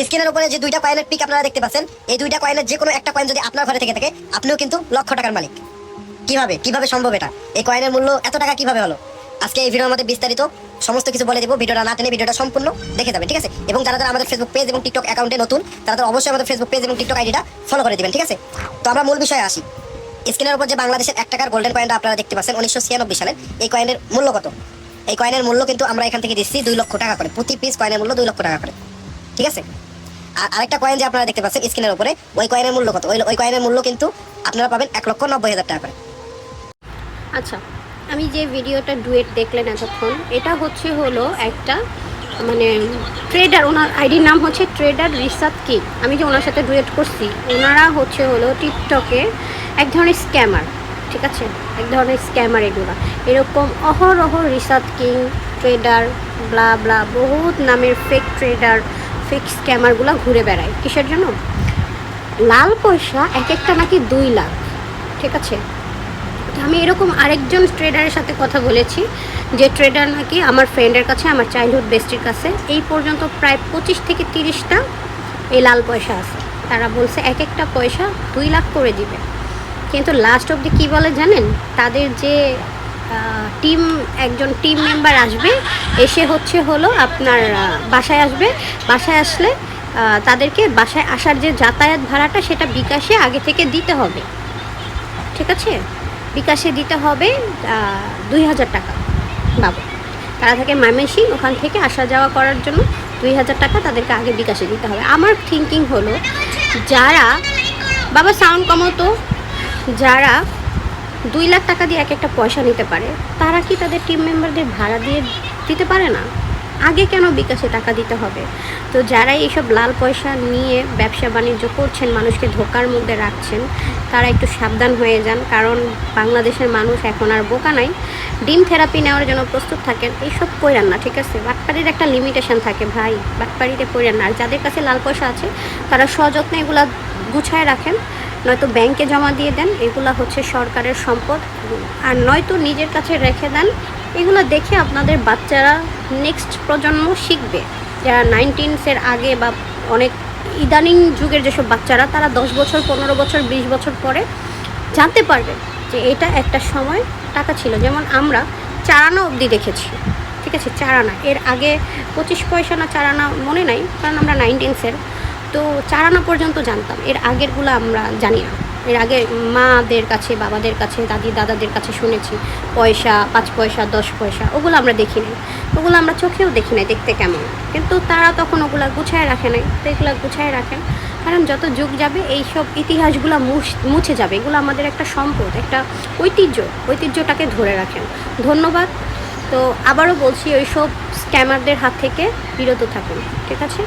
স্ক্রিনের উপরে যে দুইটা কয়েনের পিক আপনারা দেখতে পাচ্ছেন, এই দুইটা কয়েনের যে কোনো একটা কয়েন যদি আপনার ঘরে থেকে থাকে, আপনিও কিন্তু লক্ষ টাকার মালিক। কিভাবে সম্ভব এটা? এই কয়েনের মূল্য এত টাকা কিভাবে হলো? আজকে এই ভিডিওর মধ্যে বিস্তারিত সমস্ত কিছু বলে দেবো। ভিডিওটা না টেনে ভিডিওটা সম্পূর্ণ দেখে যাবেন, ঠিক আছে? এবং যারা যারা আমাদের ফেসবুক পেজ এবং টিকটক অ্যাকাউন্টে নতুন, তারা অবশ্যই আমাদের ফেসবুক পেজ এবং টিকটক আইডিটা ফলো করে দিবেন, ঠিক আছে? তো আমরা মূল বিষয়ে আসি। স্ক্রিনের উপর যে বাংলাদেশের 1 টাকার গোল্ডেন কয়েনটা আপনারা দেখতে পাচ্ছেন 1996 সালের, এই কয়েনের মূল্য কত? এই কয়েনের মূল্য কিন্তু আমরা এখান থেকে দিচ্ছি 2 লক্ষ টাকা করে। প্রতি পিস কয়েনের মূল্য 2 লক্ষ টাকা করে, ঠিক আছে? আর আরেকটা কয়েন যে আপনারা দেখতে পাচ্ছেন স্ক্রিনের উপরে, ওই কয়েনের মূল্য কত? ওই কয়েনের মূল্য কিন্তু আপনারা পাবেন 1,90,000 টাকা করে। আচ্ছা, আমি যে ভিডিওটা ডুয়েট দেখলেন এতক্ষণ, এটা হলো একটা মানে ট্রেডার, ওনার আইডির নাম হচ্ছে ট্রেডার রিসাত কিং। আমি যে ওনার সাথে ডুয়েট করছি, ওনারা হলো টিকটকে এক ধরনের স্ক্যামার, ঠিক আছে? এক ধরনের স্ক্যামার এগুলো। এরকম অহরহ রিসাত কিং, ট্রেডার, ব্লা ব্লা বহুত নামের ফেক ট্রেডার, ফেক স্ক্যামারগুলো ঘুরে বেড়ায়। কিসের জন্য? লাল পয়সা এক একটা নাকি 2 লাখ, ঠিক আছে? আমি এরকম আরেকজন ট্রেডারের সাথে কথা বলেছি, যে ট্রেডার নাকি আমার ফ্রেন্ডের কাছে, আমার চাইল্ডহুড বেস্টির কাছে এই পর্যন্ত প্রায় 25 থেকে 30টা এই লাল পয়সা আছে। তারা বলছে এক একটা পয়সা 2 লাখ করে দিবে। কিন্তু লাস্ট অবধি কী বলে জানেন? তাদের যে একজন টিম মেম্বার আসবে, এসে হলো আপনার বাসায় আসবে। বাসায় আসলে তাদেরকে বাসায় আসার যে যাতায়াত ভাড়াটা, সেটা বিকাশে আগে থেকে দিতে হবে, ঠিক আছে? বিকাশে দিতে হবে 2,000 টাকা বাবু। তারা থাকে ময়মনসিং, ওখান থেকে আসা যাওয়া করার জন্য 2,000 টাকা তাদেরকে আগে বিকাশে দিতে হবে। আমার থিঙ্কিং হলো, যারা বাবা সাউন্ড কমাতো, যারা 2 লাখ টাকা দিয়ে এক একটা পয়সা নিতে পারে, তারা কি তাদের টিম মেম্বারদের ভাড়া দিয়ে দিতে পারে না? আগে কেন বিকাশে টাকা দিতে হবে? তো যারা এইসব লাল পয়সা নিয়ে ব্যবসা বাণিজ্য করছেন, মানুষকে ধোকার মধ্যে রাখছেন, তারা একটু সাবধান হয়ে যান। কারণ বাংলাদেশের মানুষ এখন আর বোকা নাই। ডিম থেরাপি নেওয়ার জন্য প্রস্তুত থাকেন। এইসব কইরান না, ঠিক আছে? বাটপাড়ির একটা লিমিটেশন থাকে ভাই, বাটপাড়িতে কইরান না। আর যাদের কাছে লাল পয়সা আছে, তারা সযত্নে এগুলা গুছায় রাখেন, নয়তো ব্যাংকে জমা দিয়ে দেন। এগুলা হচ্ছে সরকারের সম্পদ। আর নয়তো নিজের কাছে রেখে দেন। এগুলো দেখে আপনাদের বাচ্চারা, নেক্সট প্রজন্ম শিখবে। যারা 19s আগে বা অনেক ইদানিং যুগের যেসব বাচ্চারা, তারা 10 বছর, 15 বছর, 20 বছর পরে জানতে পারবে যে এটা একটা সময় টাকা ছিল। যেমন আমরা 4 আনা অবধি দেখেছি, ঠিক আছে? 4 আনা, এর আগে 25 পয়সা না 4 আনা মনে নাই, কারণ আমরা 19s তো 4 আনা পর্যন্ত জানতাম। এর আগেরগুলো আমরা জানি না। এর আগে মাদের কাছে, বাবাদের কাছে, দাদি দাদাদের কাছে শুনেছি পয়সা, 5 পয়সা, 10 পয়সা, ওগুলো আমরা দেখি নাই। ওগুলো আমরা চোখেও দেখি নাই দেখতে কেমন, কিন্তু তারা তখন ওগুলো গুছায় রাখে নাই। তো এগুলো গুছায় রাখেন, কারণ যত যুগ যাবে এইসব ইতিহাসগুলো মুছে যাবে। এগুলো আমাদের একটা সম্পদ, একটা ঐতিহ্যটাকে ধরে রাখেন। ধন্যবাদ। তো আবারও বলছি, ওইসব স্ক্যামারদের হাত থেকে বিরত থাকুন, ঠিক আছে?